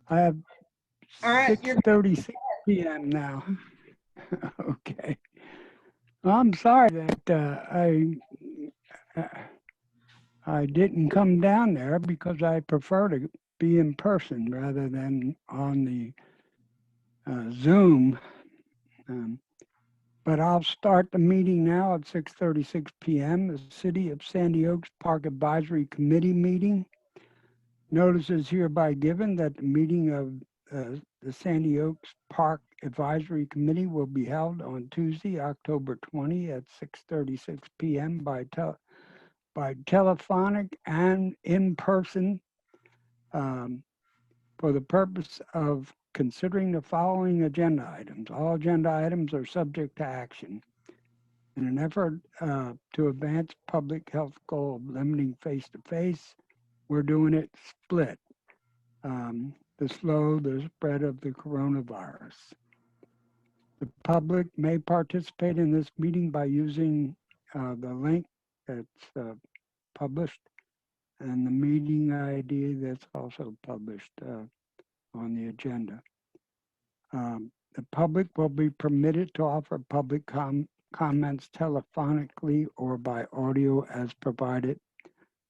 I have All right, you're 6:36 p.m. now. Okay. I'm sorry that uh, I didn't come down there because I prefer to be in person rather than on the Zoom. Um, but I'll start the meeting now at 6:36 p.m. The City of Sandy Oaks Park Advisory Committee meeting. Notice is hereby given that the meeting of the Sandy Oaks Park Advisory Committee will be held on Tuesday, October 20 at 6:36 p.m. by telephonic and in person um, for the purpose of considering the following agenda items. All agenda items are subject to action. In an effort to advance public health goal of limiting face-to-face, we're doing it split to slow the spread of the coronavirus. The public may participate in this meeting by using the link that's published and the meeting ID that's also published on the agenda. The public will be permitted to offer public comments telephonically or by audio as provided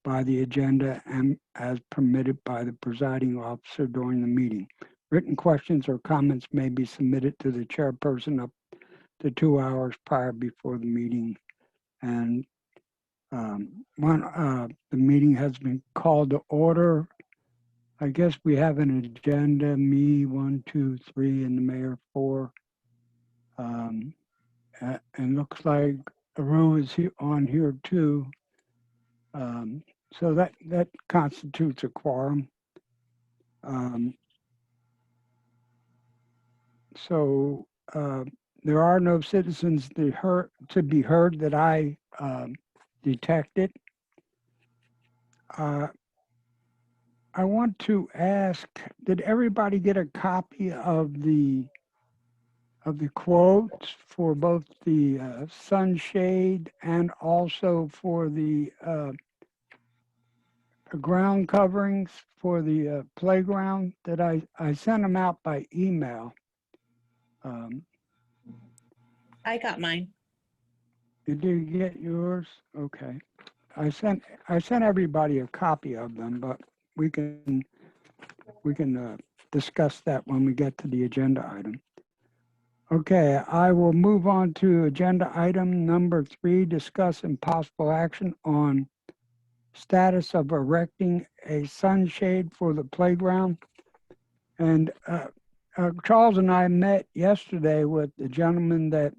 by the agenda and as permitted by the presiding officer during the meeting. Written questions or comments may be submitted to the chairperson up to 2 hours prior before the meeting. And the meeting has been called to order. I guess we have an agenda, me, 1, 2, 3, and the mayor, 4. And looks like Aru is on here too. So that constitutes a quorum. So there are no citizens to be heard that I detected. I want to ask, did everybody get a copy of the quotes for both the sunshade and also for the ground coverings for the playground? That I sent them out by email. I got mine. Did you get yours? Okay. I sent everybody a copy of them, but we can discuss that when we get to the agenda item. Okay, I will move on to agenda item number 3, discuss and possible action on status of erecting a sunshade for the playground. And Charles and I met yesterday with the gentleman that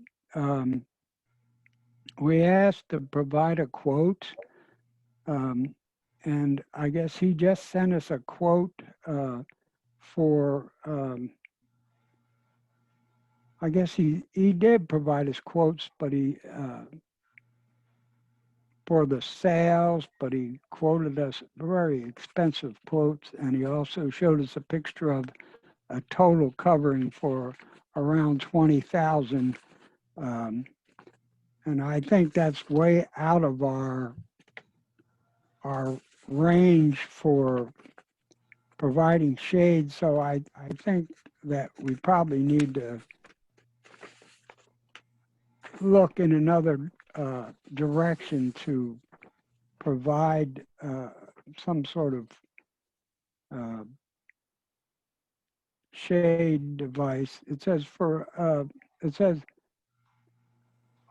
we asked to provide a quote. And I guess he just sent us a quote for, I guess he did provide us quotes, but for the sales, but he quoted us very expensive quotes, and he also showed us a picture of a total covering for around 20,000. And I think that's way out of our range for providing shade. So I think that we probably need to look in another direction to provide some sort of shade device. It says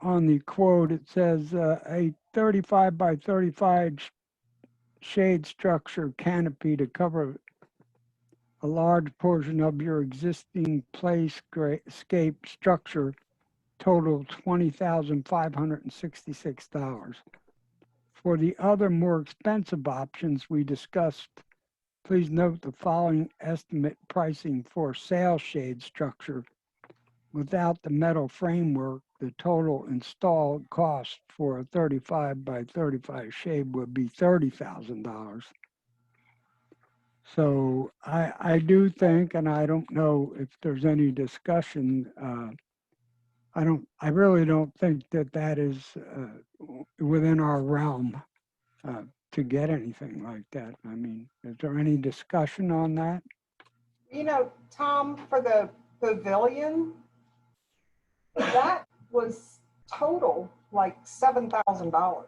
on the quote, it says a 35 by 35 shade structure canopy to cover a large portion of your existing playscape structure, total $20,566. For the other more expensive options we discussed, please note the following estimate pricing for sail shade structure. Without the metal framework, the total installed cost for a 35 by 35 shade would be $30,000. So I do think, and I don't know if there's any discussion, I really don't think that is within our realm to get anything like that. I mean, is there any discussion on that? You know, Tom, for the pavilion, that was total like $7,000.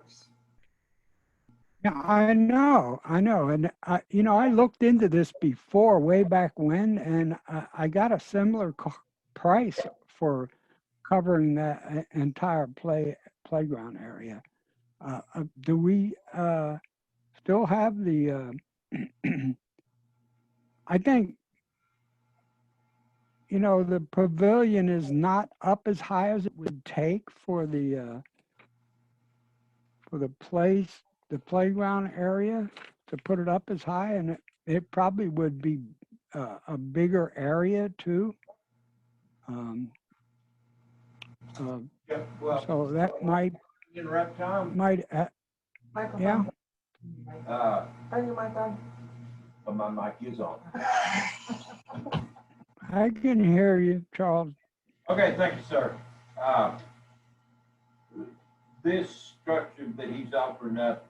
Yeah, I know. And I looked into this before, way back when, and I got a similar price for covering that entire playground area. Do we still have the, I think, the pavilion is not up as high as it would take for the the playground area to put it up as high, and it probably would be a bigger area too. Uh, Yeah, well, so that might, interrupt Tom. yeah, Microphone. Uh, Turn your mic on. but my mic is on. I can hear you, Charles. Okay, thank you, sir. This structure that he's offering up,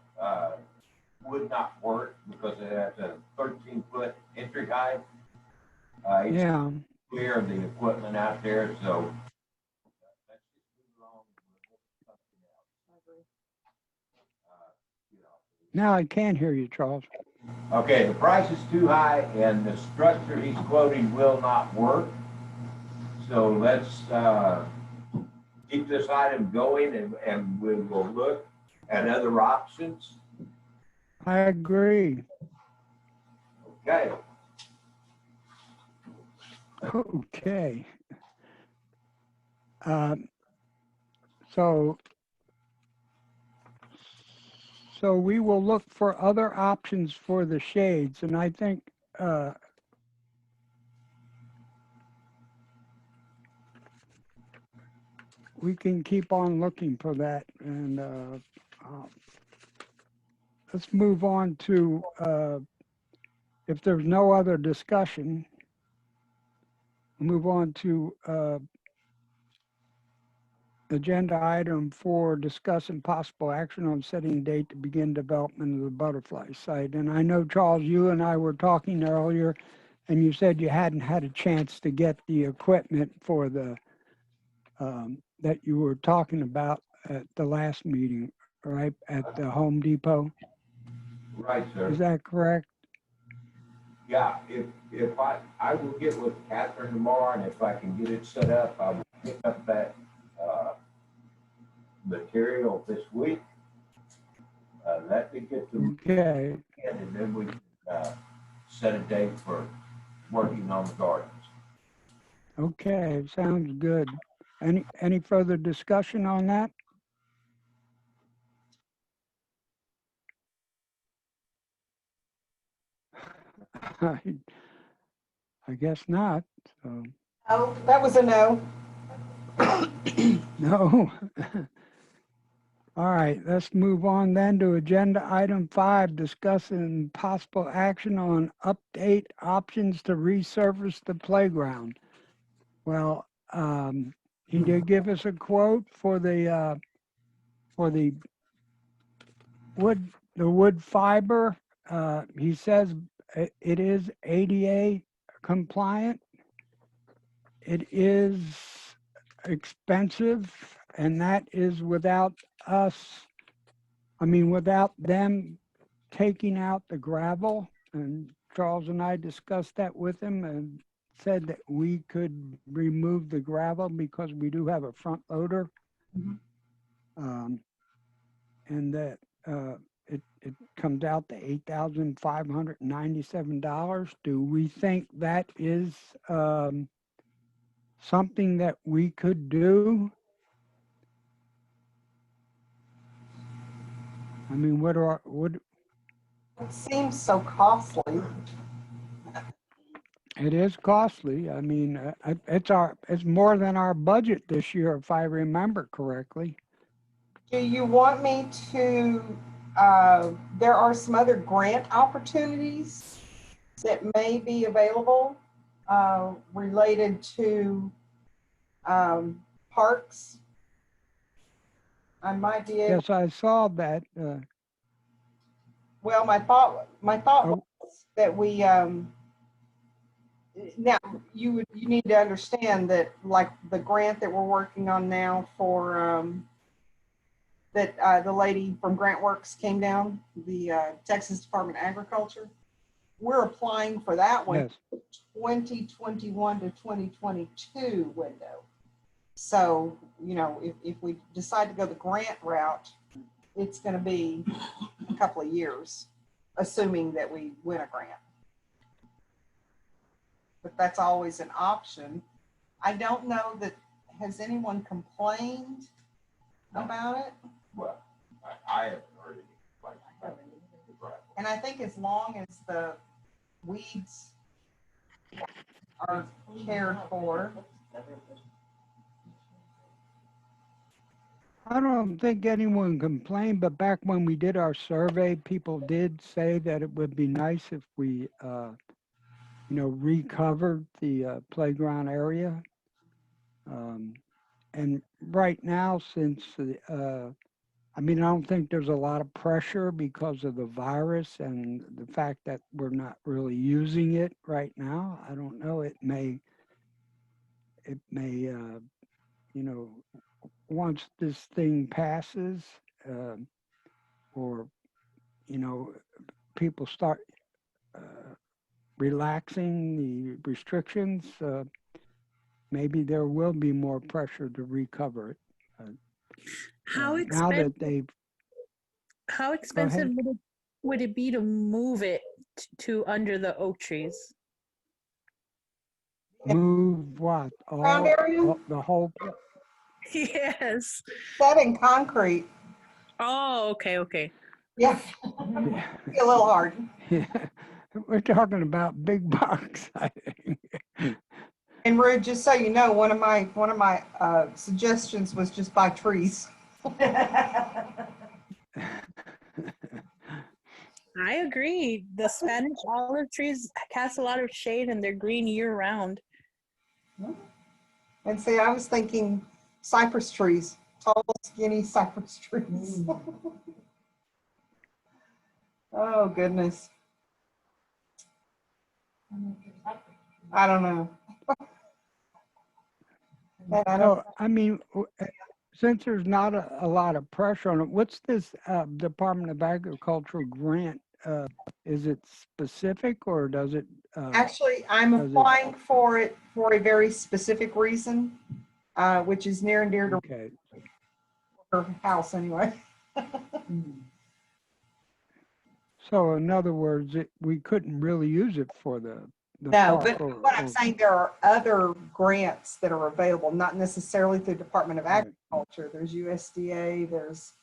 would not work because it has a 13-foot entry height. He's Yeah, clear of the equipment out there, so. Let's just move along with something else. You know. now I can hear you, Charles. Okay, the price is too high and the structure he's quoting will not work. So let's keep this item going and we will look at other options. I agree. Okay. Okay. So we will look for other options for the shades, and I think we can keep on looking for that. And let's move on to, if there's no other discussion, move on to agenda item 4, discussing possible action on setting date to begin development of the butterfly site. And I know, Charles, you and I were talking earlier, and you said you hadn't had a chance to get the equipment for the that you were talking about at the last meeting, right, at the Home Depot. Right, sir. Is that correct? Yeah, if I will get with Catherine tomorrow, and if I can get it set up, I will pick up that material this week. Let me get the Okay. and then we set a date for working on the gardens. Okay, sounds good. Any further discussion on that? I guess not. So Oh, that was a no. no. All right, let's move on then to agenda item 5, discussing possible action on update options to resurface the playground. Well, he did give us a quote for the wood fiber. He says it is ADA compliant. It is expensive, and that is without without them taking out the gravel. And Charles and I discussed that with him and said that we could remove the gravel because we do have a front loader. And that it comes out to $8,597. Do we think that is something that we could do? I mean, It seems so costly. it is costly. I mean, it's more than our budget this year, if I remember correctly. Do you want me to, there are some other grant opportunities that may be available related to parks. I might be able, Yes, I saw that. well, my thought Oh. was that we Now, you need to understand that, like, the grant that we're working on now for, that the lady from GrantWorks came down, the Texas Department of Agriculture, we're applying for that one, Yes, 2021 to 2022 window. So, you know, if we decide to go the grant route, it's going to be a couple of years, assuming that we win a grant. But that's always an option. I don't know that, has anyone complained about it? Well, I haven't heard any complaints about it. And I think as long as the weeds are cared for, I don't think anyone complained, but back when we did our survey, people did say that it would be nice if we, recovered the playground area. And right now, since I don't think there's a lot of pressure because of the virus and the fact that we're not really using it right now. I don't know. It may, once this thing passes, or people start relaxing the restrictions, maybe there will be more pressure to recover it. How Now that expensive, they've how expensive ahead. would it be to move it to under the oak trees? Moved what? ground area, The whole, Yes. set in concrete. Oh, okay. Yeah, yeah, be a little hard. yeah. We're talking about big box, I think. And Rude, just so you know, one of my suggestions was just buy trees. I agree. The Spanish olive trees cast a lot of shade and they're green year round. And see, I was thinking cypress trees, tall, skinny cypress trees. Oh, goodness. I don't know. And I don't, So, since there's not a lot of pressure on it, what's this Department of Agriculture grant? Is it specific or does it? actually, I'm Does it- applying for it for a very specific reason, which is near and dear to Okay, her house anyway. so in other words, we couldn't really use it for the No, park but what I'm saying, there are other grants that are available, not necessarily through Department of Right. Agriculture. There's USDA, there's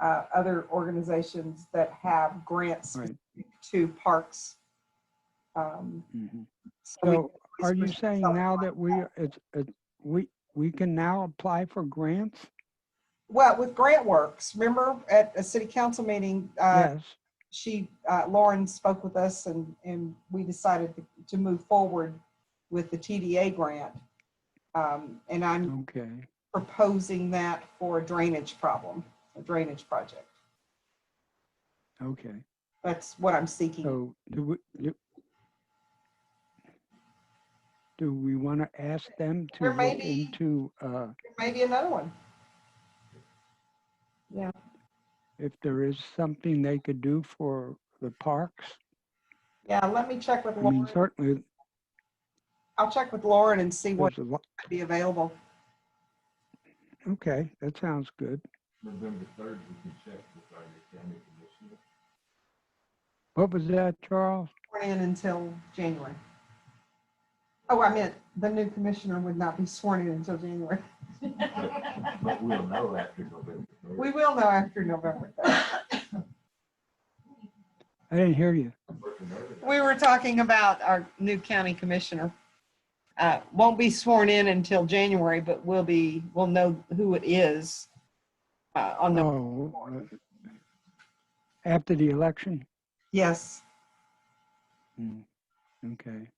other organizations that have grants Right. to parks. Mhm. So we So can are you always saying sell now it. that we can now apply for grants? Well, with GrantWorks, remember at a city council meeting, Yes. Lauren spoke with us and we decided to move forward with the TDA grant. And I'm Okay. proposing that for a drainage problem, a drainage project. Okay. That's what I'm seeking. So do we want to ask them to There may look be- into Maybe another one. Yeah, if there is something they could do for the parks? yeah, let me check with I mean, Lauren. certainly I'll check with Lauren and see what there's a lot. might be available. Okay, that sounds good. November 3rd, we can check with our county commissioner. What was that, Charles? Sworn in until January. Oh, I meant the new commissioner would not be sworn in until January. But we'll know after November 3rd. We will know after November 3rd. I didn't hear you. We were talking about our new county commissioner. Won't be sworn in until January, but we'll know who it is on the, Oh, after the election? yes. Okay.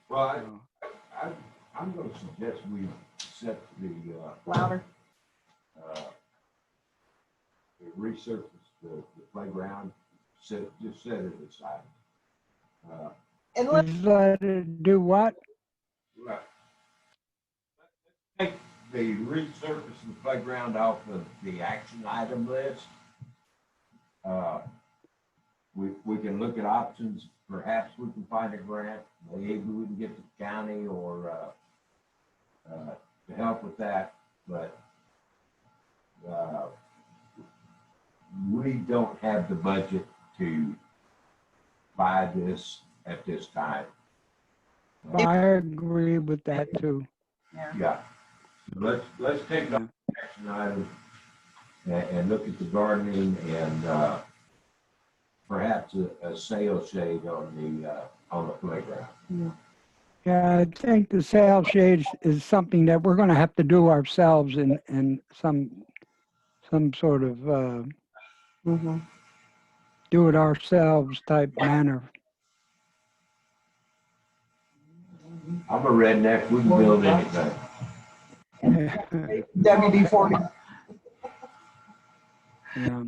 Well, I'm going to suggest we set the Louder. resurface the playground, just set it aside. And let, Just let it do what? Right. Take the resurface the playground off of the action item list. We can look at options. Perhaps we can find a grant. Maybe we can get the county or to help with that. But we don't have the budget to buy this at this time. I agree with that too. Yeah. So let's take the action items and look at the gardening and perhaps a sail shade on the playground. Yeah, I think the sail shades is something that we're going to have to do ourselves in some sort of Mhm. do it ourselves type manner. I'm a redneck. We can build anything. WD-40. Yeah.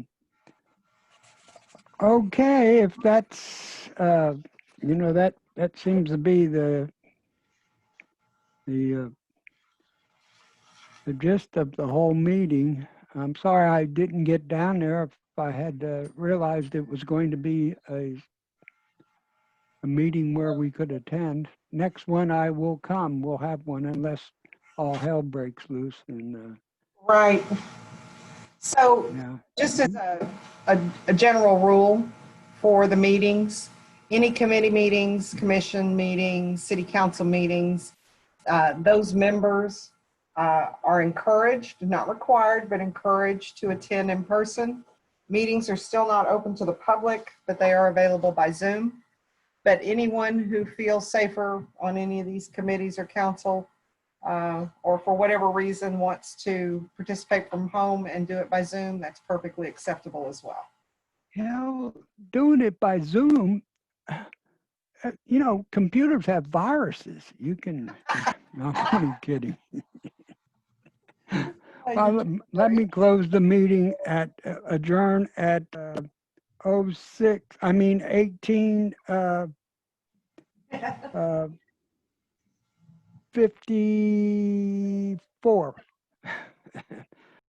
Okay, if that's that seems to be the gist of the whole meeting. I'm sorry I didn't get down there. If I had realized it was going to be a meeting where we could attend. Next one I will come. We'll have one unless all hell breaks loose. And Right. So yeah, just as a general rule for the meetings, any committee meetings, commission meetings, city council meetings, those members are encouraged, not required, but encouraged to attend in person. Meetings are still not open to the public, but they are available by Zoom. But anyone who feels safer on any of these committees or council, or for whatever reason wants to participate from home and do it by Zoom, that's perfectly acceptable as well. hell, doing it by Zoom. Computers have viruses. You can. No, I'm only kidding. Let me close the meeting at adjourn at 18 54.